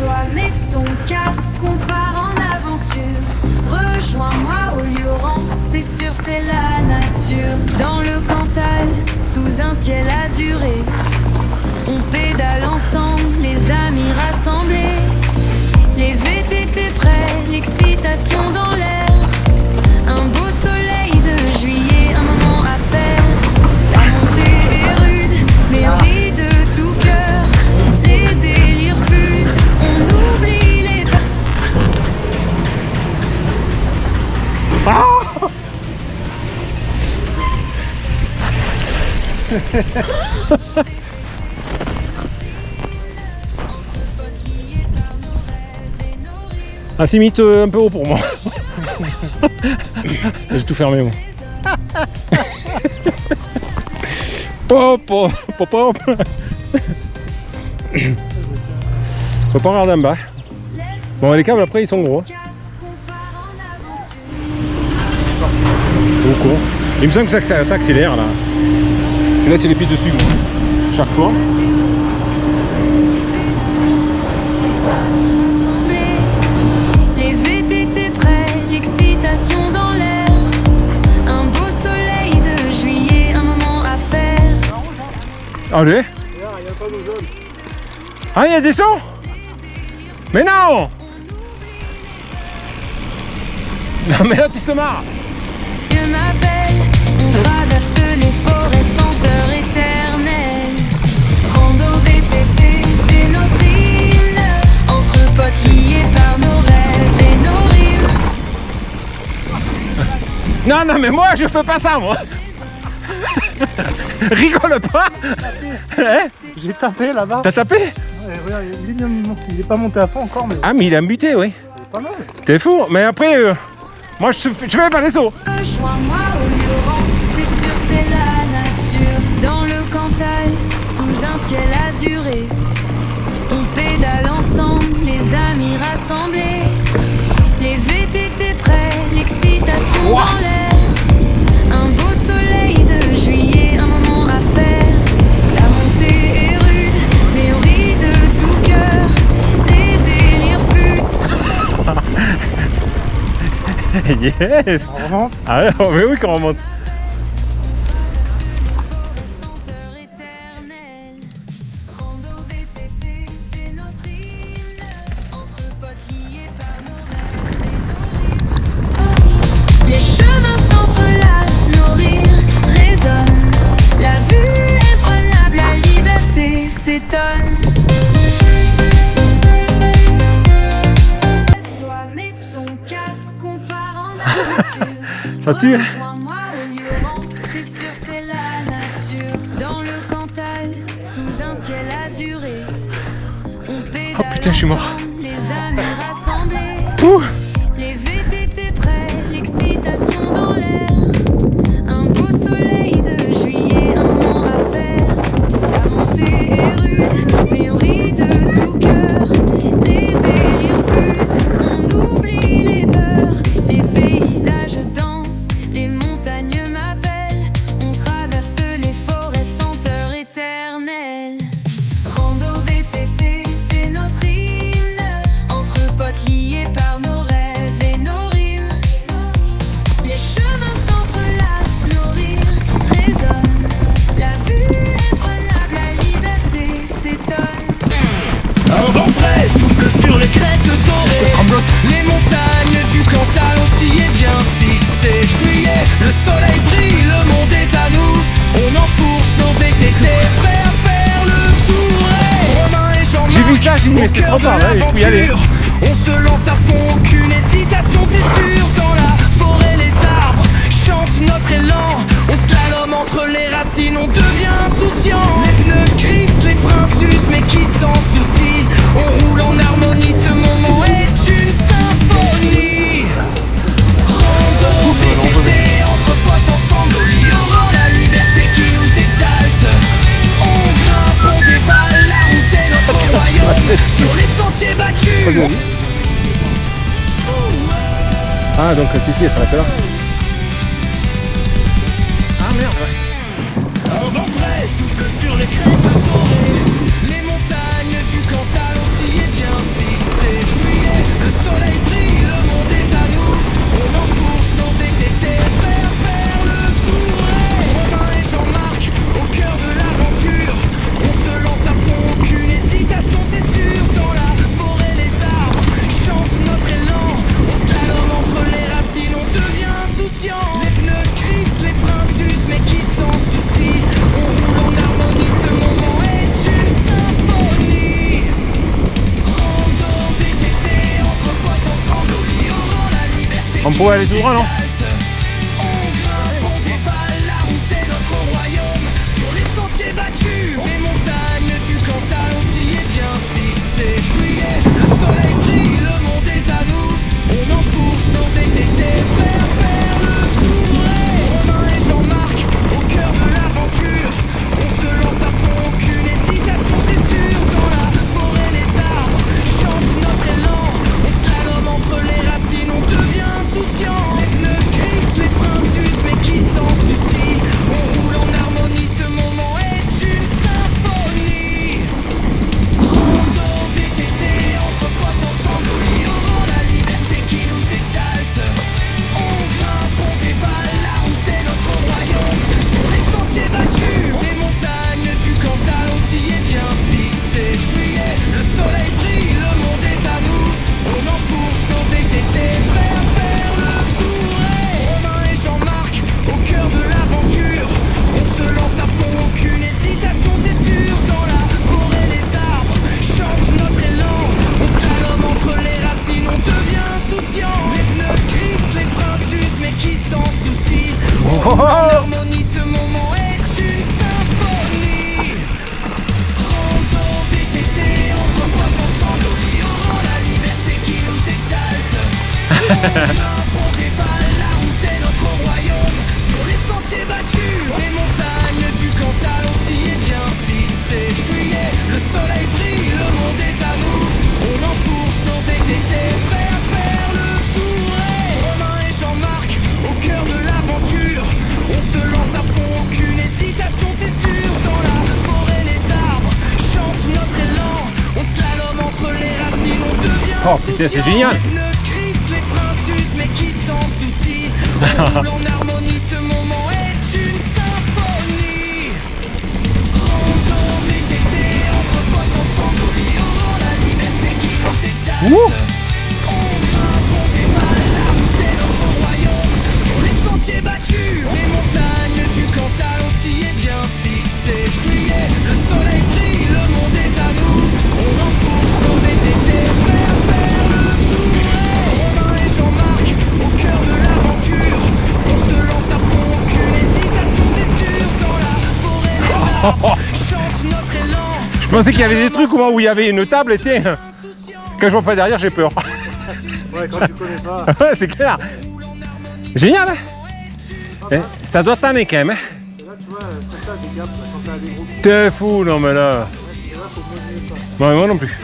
Lève-toi, mets ton casque, on part en aventure. Rejoins-moi au Lioran, c'est sûr c'est la nature. Dans le Cantal, sous un ciel azuré, on pédale ensemble, les amis rassemblés. Les VTT prêts, l'excitation dans l'air. Un beau soleil de juillet, un moment à faire. La montée est rude, mais on rit de tout cœur. Les délires fusent, on oublie les Ah, c'est limite un peu haut pour moi. J'ai tout fermé moi. Pop, pop, pop, pop. Faut pas regarder en bas. Bon, les câbles après ils sont gros. Trop con. Il me semble que ça accélère là. Je laisse les pieds dessus moi. Chaque fois. Les VTT prêts, l'excitation dans l'air. Un beau soleil de juillet, un moment à faire. Allez. Ah, il y a des sons? Mais non! Non mais là tu se marres! Je m'appelle, on traverse les forêts senteurs éternelles. Rando VTT, c'est notre hymne. Entre potes liés par nos rêves et nos rimes. Non non mais moi je fais pas ça moi! Rigole pas! Hein? J'ai tapé là-bas. T'as tapé? Ouais, regarde, il est pas monté à fond encore, mais Ah mais il a buté oui. c'est pas mal. T'es fou, mais après moi je fais pas les sauts. Rejoins-moi au Lioran, c'est sûr c'est la nature. Dans le Cantal, sous un ciel azuré, on pédale ensemble, les amis rassemblés. Les VTT prêts, l'excitation dans l'air. Un beau soleil de juillet, un moment à faire. La montée est rude, mais on rit de tout cœur. Les délires fusent. Yes! On remonte. Ah ouais, mais oui qu'on remonte. Senteur éternelle. Rando VTT, c'est notre hymne. Entre potes liés par nos rêves et nos rimes. Les chemins s'entrelacent, nos rires résonnent. La vue est prenable, la liberté s'étonne. Lève-toi, mets ton casque, on part en aventure. Ça tue. Rejoins-moi au Lioran, c'est sûr c'est la nature. Dans le Cantal, sous un ciel azuré, on pédale Oh, putain, je suis mort. ensemble, les amis rassemblés. Ouh. Les VTT prêts, l'excitation dans l'air. Un beau soleil de juillet, un moment à faire. La montée est rude, mais on rit de tout cœur. Les délires fusent, on oublie les peurs. Les paysages dansent, les montagnes m'appellent. On traverse les forêts senteurs éternelles. Rando VTT, c'est notre hymne. Entre potes liés par nos rêves et nos rimes. Les chemins s'entrelacent, nos rires résonnent. La vue est prenable, la liberté s'étonne. Un vent frais souffle sur les crêtes dorées. Les montagnes du Cantal aussi est bien fixé. Juillet, le soleil brille, le monde est à nous. On enfourche nos VTT, prêts à faire le tour. Hey, Romain et Jean-Marc, J'ai vu ça, j'ai dit mais au c'est cœur trop tard de là, il faut y aller. l'aventure. On se lance à fond, aucune hésitation, c'est sûr. Dans la forêt, les arbres chantent notre élan. On slalom entre les racines, on devient insouciant. Les pneus crissent, les freins s'usent, mais qui s'en soucie? On roule en harmonie, ce moment est une symphonie. Rando VTT, entre potes ensemble au Lioran, la liberté qui nous exalte. On grimpe, on dévale, la route est notre royaume. Sur les sentiers battus. Ah donc si, elle s'arrête là. Ah merde ouais. Un vent frais souffle sur les crêtes dorées. Les montagnes du Cantal aussi est bien fixé. On pourrait aller tout droit, non? Oh putain, c'est génial! Ouh. Je pensais qu'il y avait des trucs où il y avait une table et tiens, quand je vois pas derrière, j'ai peur. Ouais, quand tu connais pas. Ouais, c'est clair. Génial, hein? Eh, ça doit tanner quand même, hein? Et là, tu vois, c'est ça, des gaps, là, quand t'as des gros pieds, T'es fou, non mais là. là, faut mesurer ça. Ouais, moi non plus.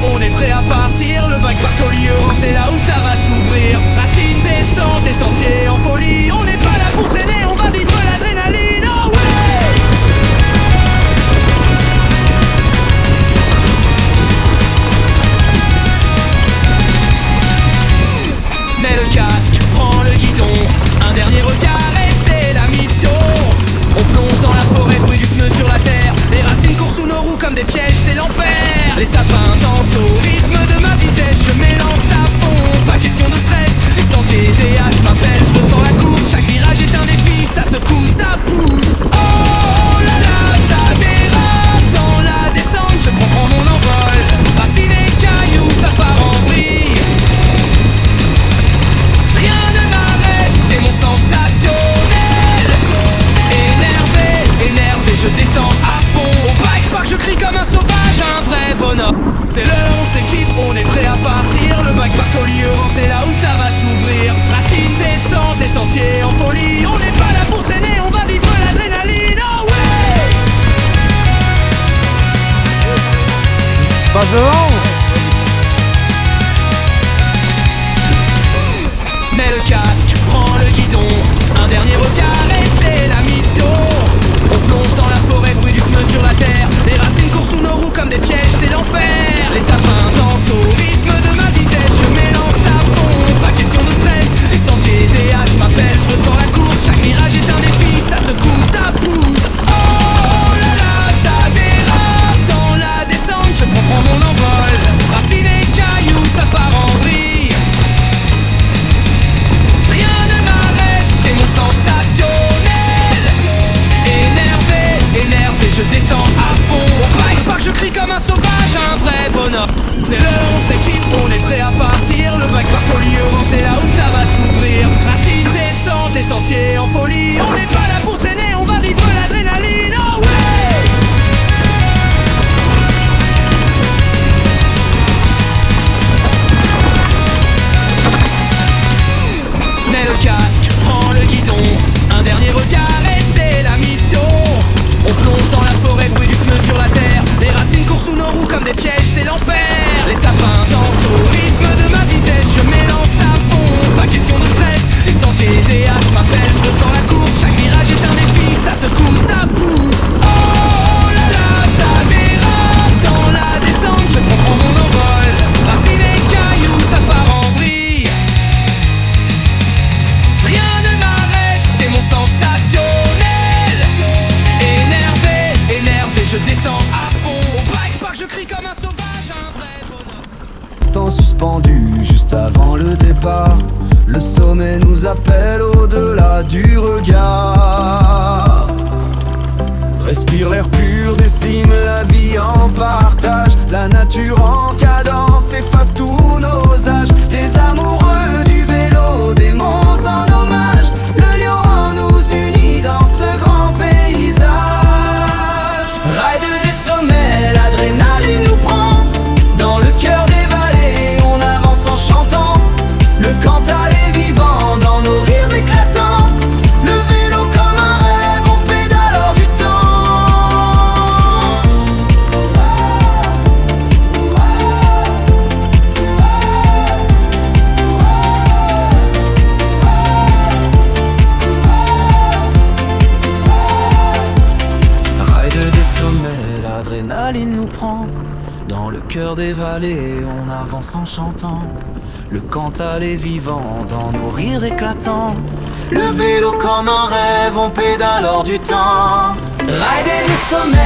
On est prêt à partir, le bac par Collio, c'est là où ça va s'ouvrir. Racine descente et sentiers en folie. On n'est pas là pour traîner, on va vivre l'adrénaline. Oh ouais! Mets le casque, prends le guidon, un dernier regard et c'est la mission. On plonge dans la forêt, bruit du pneu sur la terre. Les racines courent sous nos roues comme des pièges, c'est l'enfer. Les sapins dansent au rythme passe devant ou... Mets le casque, prends le guidon, un dernier regard et c'est la mission. On plonge dans la forêt, bruit du pneu sur la terre. Les racines courent sous nos roues comme des pièges, c'est l'enfer. Les sapins dansent au rythme de ma vitesse, je m'élance à fond, pas question de stress. Les sentiers DH m'appellent, je ressens la course. Chaque virage est un défi, ça secoue, ça pousse. Oh là là, ça dérape dans la descente, je prends mon envol. Racines et cailloux, ça part en vrille. Rien ne m'arrête, c'est mon sensationnel. Énervé, je descends à fond. Au bike park, je crie comme un sauvage, un vrai bonhomme. C'est l'heure, on s'équipe, on est prêt à partir. Le bike park Polyeuran, c'est là où ça va s'ouvrir. Racine, descente et sentiers en folie. On n'est pas là pour traîner, on va vivre l'adrénaline. Oh ouais! Mets le casque, prends le guidon, un dernier regard et c'est la mission. On plonge dans la forêt, bruit du pneu sur la terre. Les racines courent sous nos roues comme des pièges, c'est l'enfer. Les sapins dansent au rythme de ma vitesse, je m'élance à fond, pas question de stress. Les sentiers DH m'appellent, je ressens la course. Chaque virage est un défi, ça secoue, ça pousse. Oh là là, ça dérape dans la descente, je prends mon envol. Racines et cailloux, ça part en vrille. Rien ne m'arrête, c'est mon sensationnel. Énervé, je descends à fond. Au bike park, je crie comme un sauvage, un vrai bonhomme. Instant suspendu juste avant le départ. Le sommet nous appelle au-delà du regard. Respire l'air pur des cimes, la vie en partage. La nature en cadence efface tous nos âges. Des amoureux du vélo, des monts en hommage. Le lion en nous unit dans ce grand paysage. Ride des sommets, l'adrénaline nous prend. Dans le cœur des vallées, on avance en chantant. Le Cantal est vivant dans nos rires éclatants. Le vélo comme un rêve, on pédale hors du temps. Ride des sommets, l'adrénaline nous prend. Dans le cœur des vallées, on avance en chantant. Le Cantal est vivant dans nos rires éclatants. Le vélo comme un rêve, on pédale hors du temps. Rider des sommets.